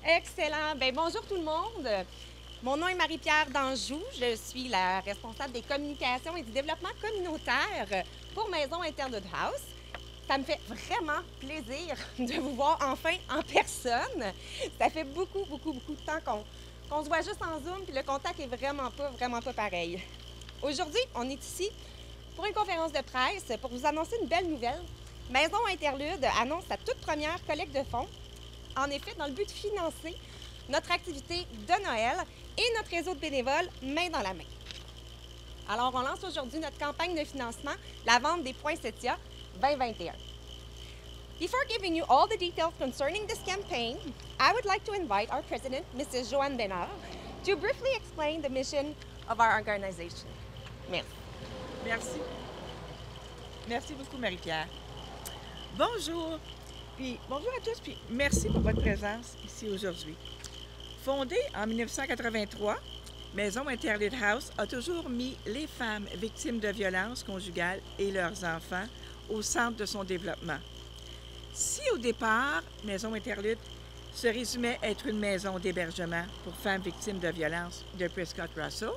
Excellent. Bien, bonjour tout le monde. Mon nom est Marie-Pierre Danjou. Je suis la responsable des communications et du développement communautaire pour Maison Interlude House. Ça me fait vraiment plaisir de vous voir enfin en personne. Ça fait beaucoup de temps qu'on se voit juste en Zoom, puis le contact est vraiment pas pareil. Aujourd'hui, on est ici pour une conférence de presse pour vous annoncer une belle nouvelle. Maison Interlude annonce sa toute première collecte de fonds. En effet, dans le but de financer notre activité de Noël et notre réseau de bénévoles main dans la main. Alors, on lance aujourd'hui notre campagne de financement, la vente des poinsettias 2021. Before giving you all the details concerning this campaign, I would like to invite our president, Mrs. Joanne Bénard, to briefly explain the mission of our organization. Merci. Merci. Merci beaucoup, Marie-Pierre. Bonjour. Puis bonjour à tous, puis merci pour votre présence ici aujourd'hui. Fondée en 1983, Maison Interlude House a toujours mis les femmes victimes de violences conjugales et leurs enfants au centre de son développement. Si au départ, Maison Interlude se résumait à être une maison d'hébergement pour femmes victimes de violences de Prescott Russell,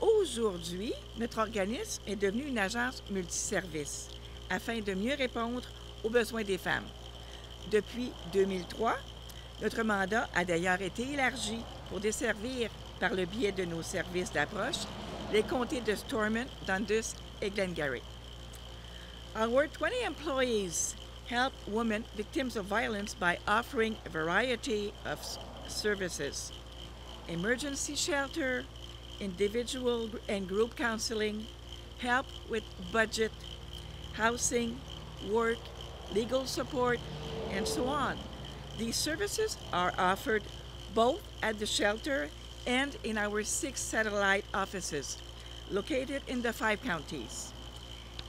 aujourd'hui, notre organisme est devenu une agence multiservice afin de mieux répondre aux besoins des femmes. Depuis 2003, notre mandat a d'ailleurs été élargi pour desservir, par le biais de nos services d'approche, les comtés de Stormont, Dundas et Glengarry. Our 20 employees help women victims of violence by offering a variety of services: emergency shelter, individual and group counseling, help with budget, housing, work, legal support, and so on. These services are offered both at the shelter and in our 6 satellite offices located in the 5 counties.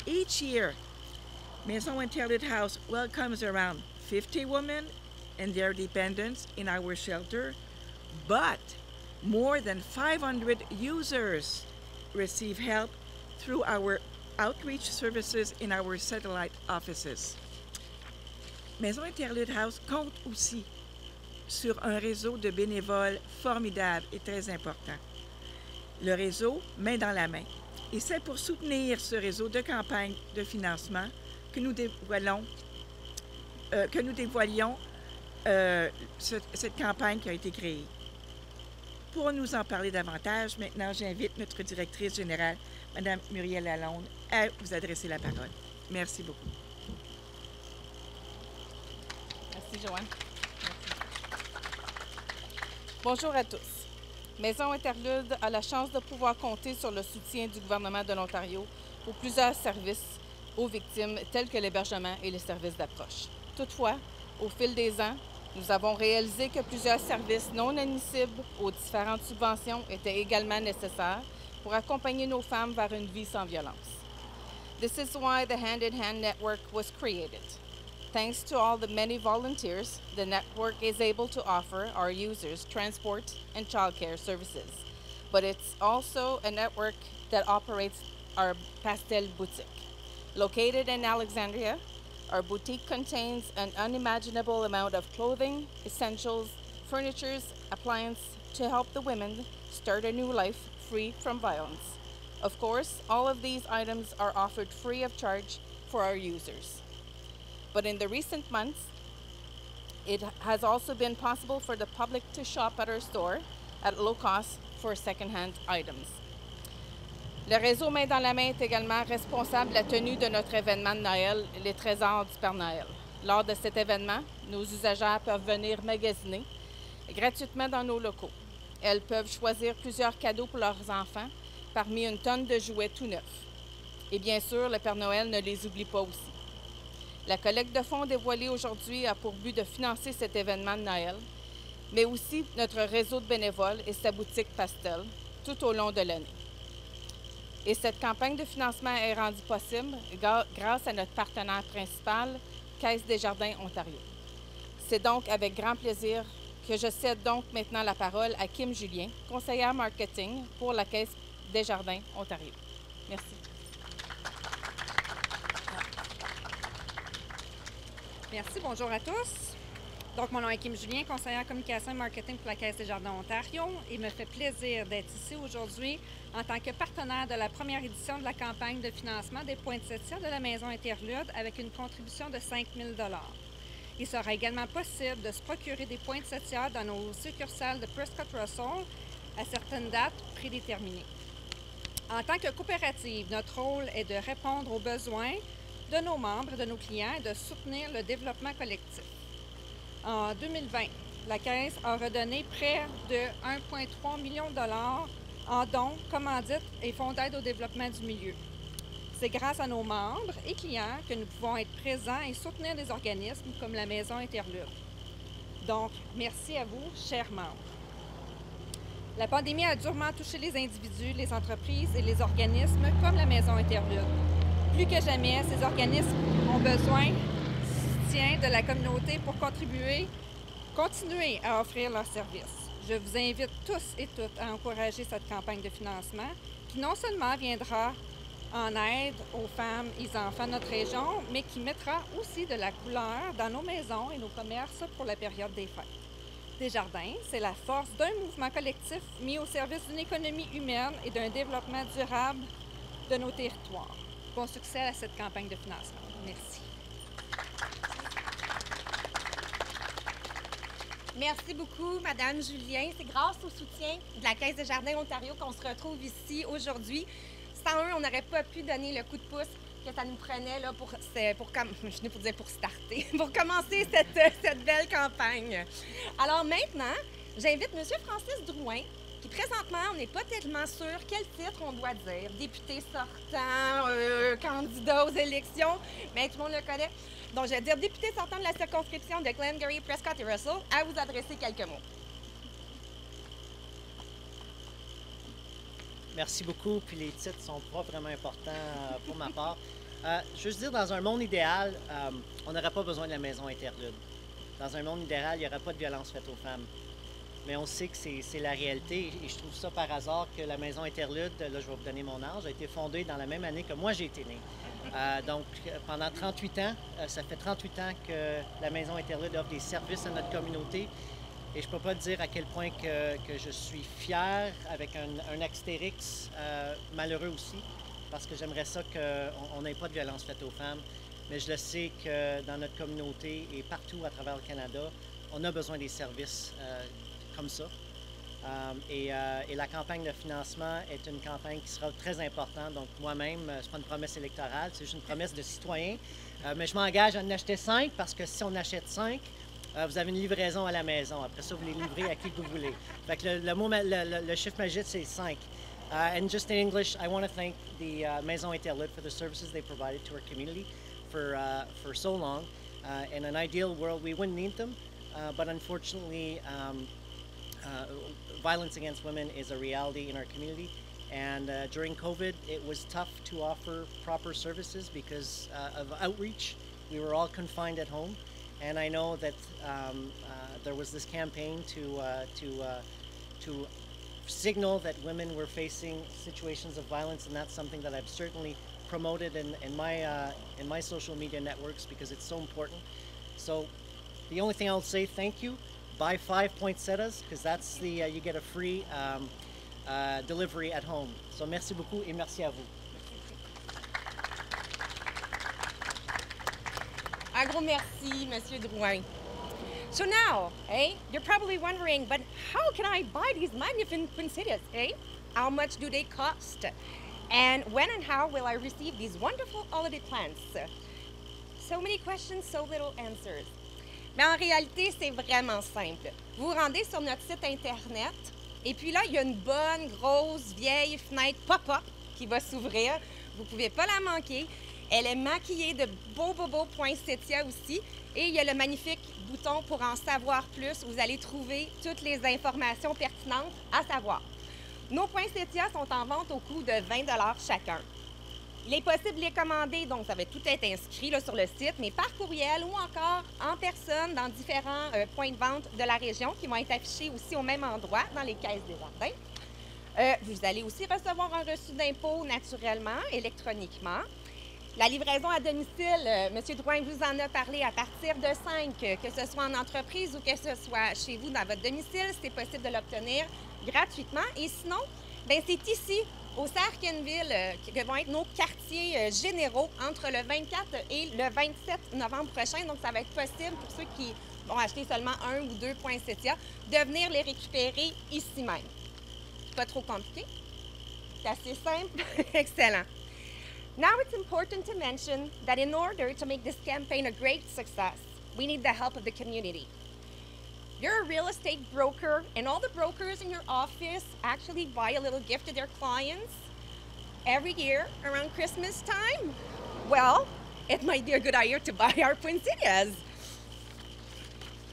Each year, Maison Interlude House welcomes around 50 women and their dependents in our shelter, but more than 500 users receive help through our outreach services in our satellite offices. Maison Interlude House compte aussi sur un réseau de bénévoles formidable et très important. Le réseau Main dans la main. Et c'est pour soutenir ce réseau de campagne de financement que nous dévoilions cette campagne qui a été créée. Pour nous en parler davantage, maintenant j'invite notre directrice générale, Mme Muriel Lalonde, à vous adresser la parole. Merci beaucoup. Merci, Joanne. Merci. Bonjour à tous. Maison Interlude a la chance de pouvoir compter sur le soutien du gouvernement de l'Ontario pour plusieurs services aux victimes tels que l'hébergement et les services d'approche. Toutefois, au fil des ans, nous avons réalisé que plusieurs services non admissibles aux différentes subventions étaient également nécessaires pour accompagner nos femmes vers une vie sans violence. This is why the Hand in Hand Network was created. Thanks to all the many volunteers, the network is able to offer our users transport and childcare services. But it's also a network that operates our Pastel Boutique. Located in Alexandria, our boutique contains an unimaginable amount of clothing, essentials, furniture, appliances to help the women start a new life free from violence. Of course, all of these items are offered free of charge for our users. But in the recent months, it has also been possible for the public to shop at our store at low cost for second-hand items. Le réseau Main dans la main est également responsable de la tenue de notre événement de Noël, les Trésors du Père Noël. Lors de cet événement, nos usagères peuvent venir magasiner gratuitement dans nos locaux. Elles peuvent choisir plusieurs cadeaux pour leurs enfants parmi une tonne de jouets tout neufs. Et bien sûr, le Père Noël ne les oublie pas aussi. La collecte de fonds dévoilée aujourd'hui a pour but de financer cet événement de Noël, mais aussi notre réseau de bénévoles et sa boutique Pastel tout au long de l'année. Et cette campagne de financement est rendue possible grâce à notre partenaire principal, Caisse Desjardins Ontario. C'est donc avec grand plaisir que je cède donc maintenant la parole à Kim Julien, conseillère marketing pour la Caisse Desjardins Ontario. Merci. Merci, bonjour à tous. Donc, mon nom est Kim Julien, conseillère communication et marketing pour la Caisse des Jardins Ontario. Il me fait plaisir d'être ici aujourd'hui en tant que partenaire de la première édition de la campagne de financement des poinsettias de la Maison Interlude avec une contribution de 5 000 $. Il sera également possible de se procurer des poinsettias dans nos succursales de Prescott Russell à certaines dates prédéterminées. En tant que coopérative, notre rôle est de répondre aux besoins de nos membres et de nos clients et de soutenir le développement collectif. En 2020, la Caisse a redonné près de 1,3 million de $ en dons, commandites et fonds d'aide au développement du milieu. C'est grâce à nos membres et clients que nous pouvons être présents et soutenir des organismes comme la Maison Interlude. Donc, merci à vous, chers membres. La pandémie a durement touché les individus, les entreprises et les organismes comme la Maison Interlude. Plus que jamais, ces organismes ont besoin du soutien de la communauté pour continuer à offrir leurs services. Je vous invite tous et toutes à encourager cette campagne de financement qui non seulement viendra en aide aux femmes et aux enfants de notre région, mais qui mettra aussi de la couleur dans nos maisons et nos commerces pour la période des fêtes. Desjardins, c'est la force d'un mouvement collectif mis au service d'une économie humaine et d'un développement durable de nos territoires. Bon succès à cette campagne de financement. Merci. Merci beaucoup, Madame Julien. C'est grâce au soutien de la Caisse des Jardins Ontario qu'on se retrouve ici aujourd'hui. Sans eux, on n'aurait pas pu donner le coup de pouce que ça nous prenait là, pour starter, pour commencer cette belle campagne. Alors maintenant, j'invite M. Francis Drouin, qui présentement, on n'est pas tellement sûr quel titre on doit dire. Député sortant, candidat aux élections, mais tout le monde le connaît. Donc, je vais dire député sortant de la circonscription de Glengarry, Prescott et Russell, à vous adresser quelques mots. Merci beaucoup, puis les titres sont pas vraiment importants pour ma part. Juste dire, dans un monde idéal, on n'aurait pas besoin de la Maison Interlude. Dans un monde idéal, il n'y aurait pas de violence faite aux femmes. Mais on sait que c'est la réalité et je trouve ça par hasard que la Maison Interlude, là je vais vous donner mon âge, a été fondée dans la même année que moi j'ai été né. Donc pendant 38 ans, ça fait 38 ans que la Maison Interlude offre des services à notre communauté. Et je ne peux pas dire à quel point que je suis fier, avec un astérix, malheureux aussi, parce que j'aimerais ça qu'on n'ait pas de violence faite aux femmes. Mais je le sais que dans notre communauté et partout à travers le Canada, on a besoin des services comme ça. Et la campagne de financement est une campagne qui sera très importante. Donc moi-même, ce n'est pas une promesse électorale, c'est juste une promesse de citoyen. Mais je m'engage à en acheter 5 parce que si on achète 5, vous avez une livraison à la maison. Après ça, vous les livrez à qui vous voulez. Fait que le chiffre magique, c'est 5. And just in English, I want to thank the Maison Interlude for the services they provided to our community for so long. In an ideal world, we wouldn't need them, but unfortunately, violence against women is a reality in our community. And during COVID, it was tough to offer proper services because of outreach. We were all confined at home. And I know that there was this campaign to signal that women were facing situations of violence, and that's something that I've certainly promoted in my social media networks because it's so important. So the only thing I'll say, thank you. Buy 5 poinsettias because that's you get a free delivery at home. So merci beaucoup et merci à vous. Un gros merci, Monsieur Drouin. So now, you're probably wondering, but how can I buy these magnificent poinsettias, How much do they cost? And when and how will I receive these wonderful holiday plants? So many questions, so little answers. Mais en réalité, c'est vraiment simple. Vous vous rendez sur notre site Internet, et puis là, il y a une bonne, grosse, vieille fenêtre pop-up qui va s'ouvrir. Vous ne pouvez pas la manquer. Elle est maquillée de beaux poinsettias aussi. Et il y a le magnifique bouton pour en savoir plus. Vous allez trouver toutes les informations pertinentes à savoir. Nos poinsettias sont en vente au coût de 20 $ chacun. Il est possible de les commander, donc ça va tout être inscrit là, sur le site, mais par courriel ou encore en personne dans différents points de vente de la région qui vont être affichés aussi au même endroit dans les caisses des jardins. Vous allez aussi recevoir un reçu d'impôt naturellement, électroniquement. La livraison à domicile, M. Drouin vous en a parlé, à partir de 5, que ce soit en entreprise ou que ce soit chez vous dans votre domicile, c'est possible de l'obtenir gratuitement. Et sinon, bien, c'est ici, au Sarkenville, que vont être nos quartiers généraux entre le 24 et le 27 novembre prochain. Donc, ça va être possible pour ceux qui vont acheter seulement 1 ou 2 poinsettias de venir les récupérer ici même. Pas trop compliqué? C'est assez simple? Excellent. Now it's important to mention that in order to make this campaign a great success, we need the help of the community. You're a real estate broker, and all the brokers in your office actually buy a little gift to their clients every year around Christmas time. Well, it might be a good idea to buy our poinsettias.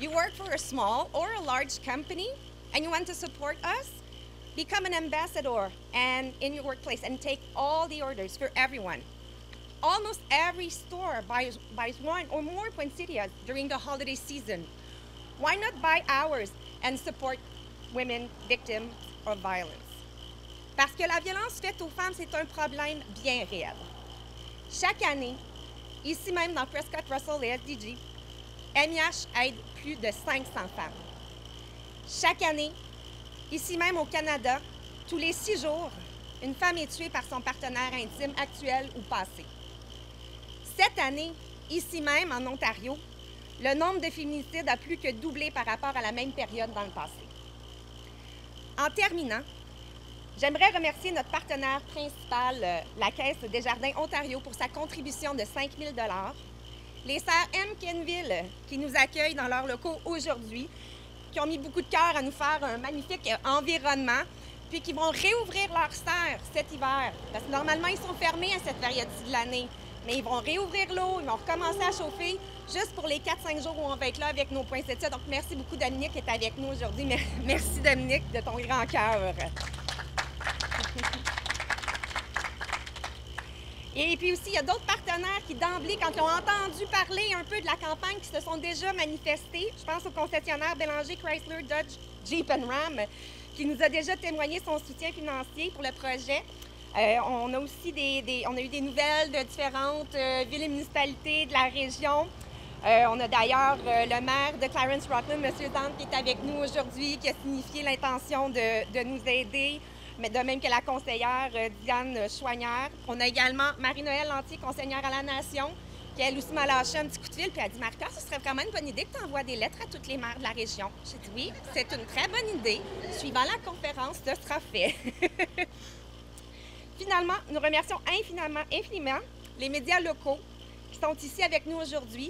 You work for a small or a large company, and you want to support us? Become an ambassador and in your workplace and take all the orders for everyone. Almost every store buys one or more poinsettias during the holiday season. Why not buy ours and support women victims of violence? Parce que la violence faite aux femmes, c'est un problème bien réel. Chaque année, ici même dans Prescott Russell et SDG, MIH aide plus de 500 femmes. Chaque année, ici même au Canada, tous les 6 jours, une femme est tuée par son partenaire intime actuel ou passé. Cette année, ici même en Ontario, le nombre de féminicides a plus que doublé par rapport à la même période dans le passé. En terminant, j'aimerais remercier notre partenaire principal, la Caisse Desjardins Ontario, pour sa contribution de 5 000 $, les sœurs M. Kenville, qui nous accueillent dans leurs locaux aujourd'hui, qui ont mis beaucoup de cœur à nous faire un magnifique environnement, puis qui vont réouvrir leurs serres cet hiver. Parce que normalement, ils sont fermés à cette période-ci de l'année. Mais ils vont réouvrir l'eau, ils vont recommencer à chauffer juste pour les 4-5 jours où on va être là avec nos poinsettias. Donc, merci beaucoup, Dominique, qui est avec nous aujourd'hui. Merci, Dominique, de ton grand cœur. Et puis aussi, il y a d'autres partenaires qui, d'emblée, quand ils ont entendu parler un peu de la campagne, qui se sont déjà manifestés. Je pense au concessionnaire Bélanger Chrysler Dodge Jeep Ram, qui nous a déjà témoigné son soutien financier pour le projet. On a aussi on a eu des nouvelles de différentes villes et municipalités de la région. On a d'ailleurs le maire de Clarence Rockland, M. Zant, qui est avec nous aujourd'hui, qui a signifié l'intention de nous aider, mais de même que la conseillère Diane Chouanière. On a également Marie-Noëlle Lantier, conseillère à la Nation, qui elle aussi m'a lâché un petit coup de fil, puis elle a dit « Martha, ce serait vraiment une bonne idée que tu envoies des lettres à toutes les maires de la région. » J'ai dit « Oui, c'est une très bonne idée. Suivant la conférence, ce sera fait. » Finalement, nous remercions infiniment les médias locaux qui sont ici avec nous aujourd'hui,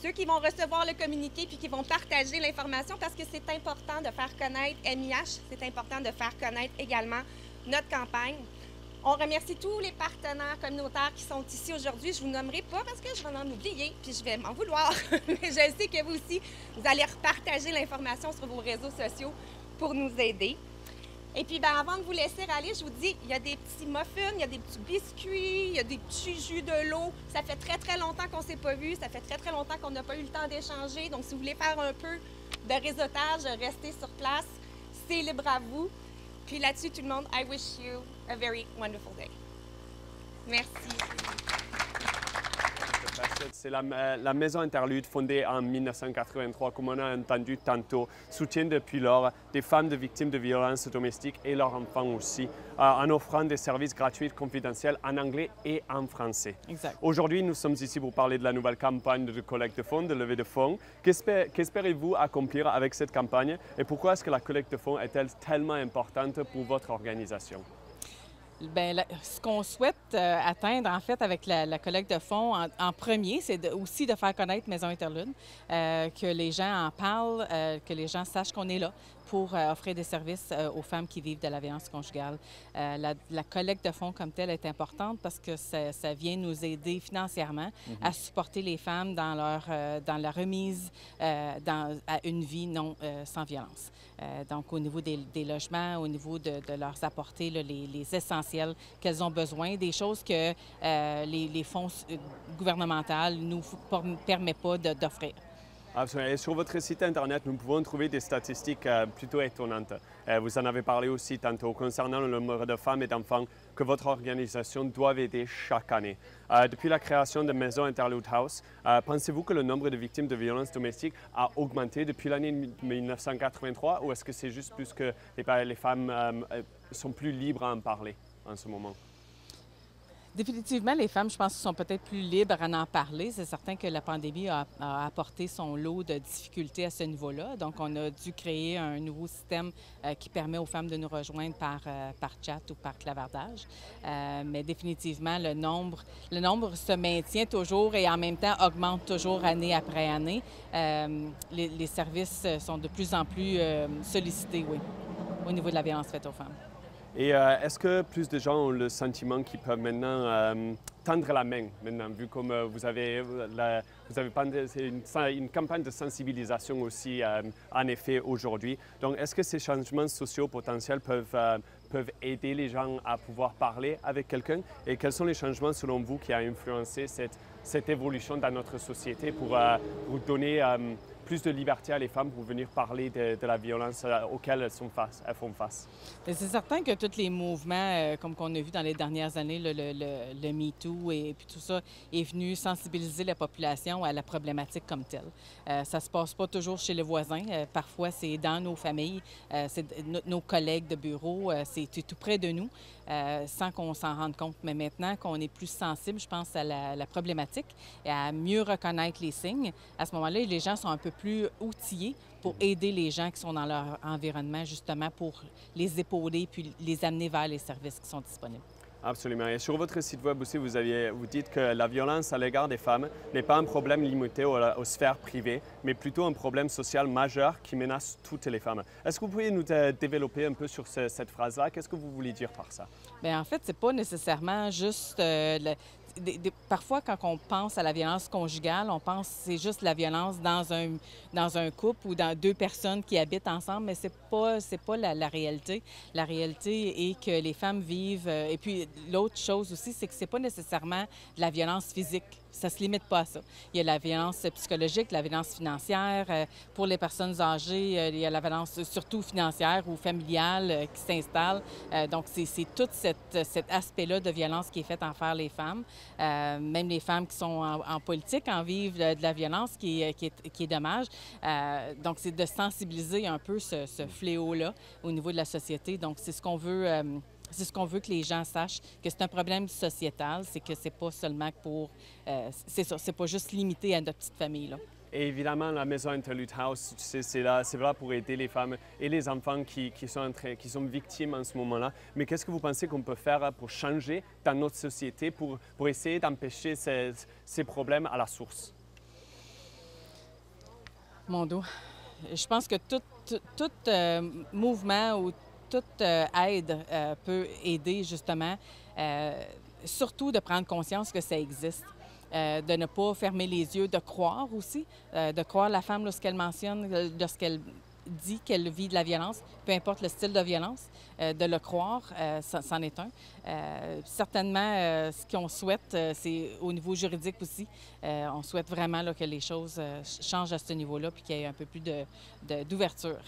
ceux qui vont recevoir le communiqué puis qui vont partager l'information parce que c'est important de faire connaître MIH, c'est important de faire connaître également notre campagne. On remercie tous les partenaires communautaires qui sont ici aujourd'hui. Je ne vous nommerai pas parce que je vais en oublier puis je vais m'en vouloir. Mais je sais que vous aussi, vous allez repartager l'information sur vos réseaux sociaux pour nous aider. Et puis, bien, avant de vous laisser aller, je vous dis, il y a des petits muffins, il y a des petits biscuits, il y a des petits jus de l'eau. Ça fait très, très longtemps qu'on ne s'est pas vu. Ça fait très, très longtemps qu'on n'a pas eu le temps d'échanger. Donc, si vous voulez faire un peu de réseautage, restez sur place. C'est libre à vous. Puis là-dessus, tout le monde, I wish you a very wonderful day. Merci. C'est la Maison Interlude, fondée en 1983, comme on a entendu tantôt, soutient depuis lors des femmes de victimes de violences domestiques et leurs enfants aussi, en offrant des services gratuits confidentiels en anglais et en français. Exact. Aujourd'hui, nous sommes ici pour parler de la nouvelle campagne de collecte de fonds, de levée de fonds. Qu'espérez-vous accomplir avec cette campagne et pourquoi est-ce que la collecte de fonds est-elle tellement importante pour votre organisation? Bien, ce qu'on souhaite atteindre, en fait, avec la collecte de fonds, en premier, c'est aussi de faire connaître Maison Interlude, que les gens en parlent, que les gens sachent qu'on est là pour offrir des services aux femmes qui vivent de la violence conjugale. La collecte de fonds comme telle est importante parce que ça vient nous aider financièrement à supporter les femmes dans la remise à une vie non sans violence. Donc, au niveau des logements, au niveau de leur apporter les essentiels qu'elles ont besoin, des choses que les fonds gouvernementaux ne nous permettent pas d'offrir. Absolument. Et sur votre site Internet, nous pouvons trouver des statistiques plutôt étonnantes. Vous en avez parlé aussi tantôt concernant le nombre de femmes et d'enfants que votre organisation doit aider chaque année. Depuis la création de Maison Interlude House, pensez-vous que le nombre de victimes de violences domestiques a augmenté depuis l'année 1983 ou est-ce que c'est juste plus que les femmes sont plus libres à en parler en ce moment? Définitivement, les femmes, je pense, sont peut-être plus libres à en parler. C'est certain que la pandémie a apporté son lot de difficultés à ce niveau-là. Donc, on a dû créer un nouveau système qui permet aux femmes de nous rejoindre par chat ou par clavardage. Mais définitivement, le nombre se maintient toujours et en même temps augmente toujours année après année. Les services sont de plus en plus sollicités, oui, au niveau de la violence faite aux femmes. Et est-ce que plus de gens ont le sentiment qu'ils peuvent maintenant tendre la main, maintenant, vu comme vous avez une campagne de sensibilisation aussi, en effet, aujourd'hui. Donc, est-ce que ces changements sociaux potentiels peuvent aider les gens à pouvoir parler avec quelqu'un? Et quels sont les changements, selon vous, qui ont influencé cette évolution dans notre société pour donner plus de liberté à les femmes pour venir parler de la violence auxquelles elles font face? C'est certain que tous les mouvements, comme qu'on a vu dans les dernières années, le MeToo et puis tout ça, est venu sensibiliser la population à la problématique comme telle. Ça se passe pas toujours chez les voisins. Parfois, c'est dans nos familles, c'est nos collègues de bureau, c'est tout près de nous, sans qu'on s'en rende compte. Mais maintenant qu'on est plus sensible, je pense, à la problématique et à mieux reconnaître les signes, à ce moment-là, les gens sont un peu plus outillés pour aider les gens qui sont dans leur environnement, justement, pour les épauler puis les amener vers les services qui sont disponibles. Absolument. Et sur votre site web aussi, vous dites que la violence à l'égard des femmes n'est pas un problème limité aux sphères privées, mais plutôt un problème social majeur qui menace toutes les femmes. Est-ce que vous pouvez nous développer un peu sur cette phrase-là? Qu'est-ce que vous voulez dire par ça? Bien, en fait, c'est pas nécessairement juste parfois, quand on pense à la violence conjugale, on pense que c'est juste la violence dans un couple ou dans deux personnes qui habitent ensemble, mais c'est pas la réalité. La réalité est que les femmes vivent... et puis, l'autre chose aussi, c'est que c'est pas nécessairement de la violence physique. Ça se limite pas à ça. Il y a la violence psychologique, la violence financière. Pour les personnes âgées, il y a la violence surtout financière ou familiale qui s'installe. Donc, c'est tout cet aspect-là de violence qui est fait envers les femmes. Même les femmes qui sont en politique en vivent de la violence qui est dommage. Donc, c'est de sensibiliser un peu ce fléau-là au niveau de la société. Donc, c'est ce qu'on veut... C'est ce qu'on veut que les gens sachent, que c'est un problème sociétal, c'est que c'est pas seulement pour... c'est ça, c'est pas juste limité à notre petite famille, là. Et évidemment, la Maison Interlude House, c'est là pour aider les femmes et les enfants qui sont victimes en ce moment-là. Mais qu'est-ce que vous pensez qu'on peut faire pour changer dans notre société, pour essayer d'empêcher ces problèmes à la source? Mon dos, je pense que tout mouvement ou toute aide peut aider justement, surtout de prendre conscience que ça existe, de ne pas fermer les yeux, de croire aussi, de croire la femme lorsqu'elle mentionne, lorsqu'elle dit qu'elle vit de la violence, peu importe le style de violence, de le croire, c'en est un. Certainement, ce qu'on souhaite, c'est au niveau juridique aussi. On souhaite vraiment là, que les choses changent à ce niveau-là puis qu'il y ait un peu plus d'ouverture.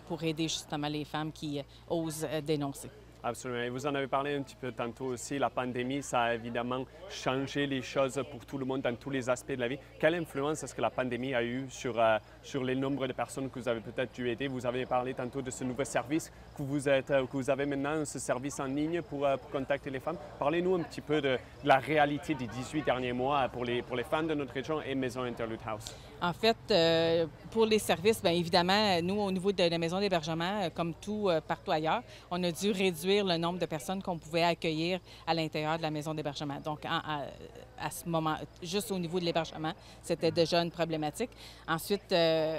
Pour aider justement les femmes qui osent dénoncer. Absolument. Et vous en avez parlé un petit peu tantôt aussi. La pandémie, ça a évidemment changé les choses pour tout le monde dans tous les aspects de la vie. Quelle influence est-ce que la pandémie a eu sur les nombres de personnes que vous avez peut-être dû aider? Vous avez parlé tantôt de ce nouveau service que vous avez maintenant, ce service en ligne pour contacter les femmes. Parlez-nous un petit peu de la réalité des 18 derniers mois pour les femmes de notre région et Maison Interlude House. En fait, pour les services, bien évidemment, nous, au niveau de la maison d'hébergement, comme tout partout ailleurs, on a dû réduire le nombre de personnes qu'on pouvait accueillir à l'intérieur de la maison d'hébergement. Donc, à ce moment, juste au niveau de l'hébergement, c'était déjà une problématique. Ensuite,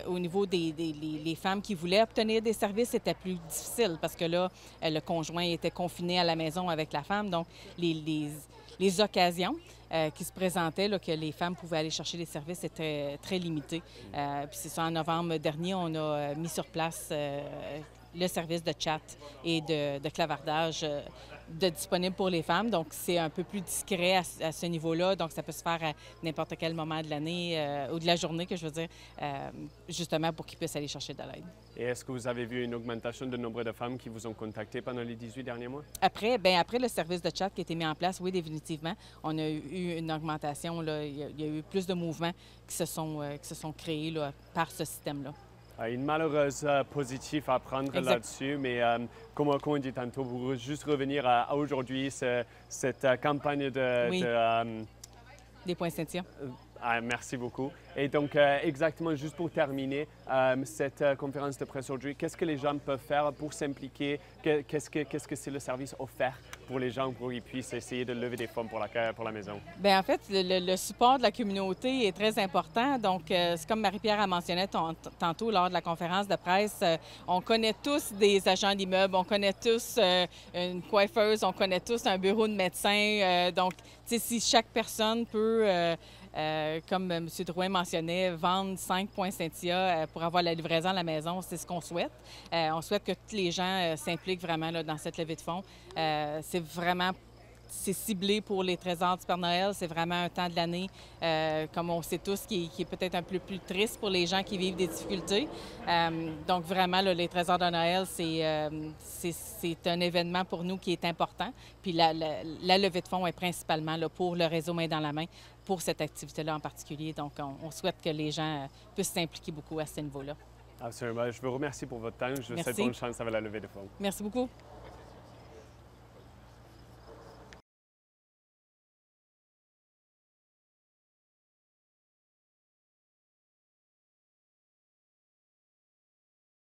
au niveau des femmes qui voulaient obtenir des services, c'était plus difficile parce que là, le conjoint était confiné à la maison avec la femme. Donc, les occasions qui se présentaient, là, que les femmes pouvaient aller chercher des services, étaient très limitées. Puis c'est ça, en novembre dernier, on a mis sur place le service de chat et de clavardage disponible pour les femmes. Donc, c'est un peu plus discret à ce niveau-là. Donc, ça peut se faire à n'importe quel moment de l'année ou de la journée, que je veux dire, justement pour qu'ils puissent aller chercher de l'aide. Et est-ce que vous avez vu une augmentation du nombre de femmes qui vous ont contacté pendant les 18 derniers mois? Après le service de chat qui a été mis en place, oui, définitivement, on a eu une augmentation. Là. Il y a eu plus de mouvements qui se sont créés là, par ce système-là. Une malheureuse positive à prendre là-dessus, mais comme on dit tantôt, pour juste revenir à aujourd'hui, cette campagne des points Cynthia. Merci beaucoup. Et donc, exactement, juste pour terminer, cette conférence de presse aujourd'hui, qu'est-ce que les gens peuvent faire pour s'impliquer? Qu'est-ce que c'est le service offert pour les gens pour qu'ils puissent essayer de lever des fonds pour la maison? Bien, en fait, le support de la communauté est très important. Donc, c'est comme Marie-Pierre a mentionné tantôt lors de la conférence de presse, on connaît tous des agents d'immeubles, on connaît tous une coiffeuse, on connaît tous un bureau de médecin. Donc, tu sais, si chaque personne peut... comme M. Drouin mentionnait, vendre 5 points Cynthia pour avoir la livraison à la maison, c'est ce qu'on souhaite. On souhaite que tous les gens s'impliquent vraiment là, dans cette levée de fonds. C'est ciblé pour les trésors du Père Noël. C'est vraiment un temps de l'année, comme on sait tous, qui est peut-être un peu plus triste pour les gens qui vivent des difficultés. Donc, vraiment, là, les trésors de Noël, c'est un événement pour nous qui est important. Puis la levée de fonds est principalement là, pour le réseau Main dans la main, pour cette activité-là en particulier. Donc, on souhaite que les gens puissent s'impliquer beaucoup à ce niveau-là. Absolument. Je vous remercie pour votre temps. Je vous souhaite bonne chance avec la levée de fonds. Merci beaucoup.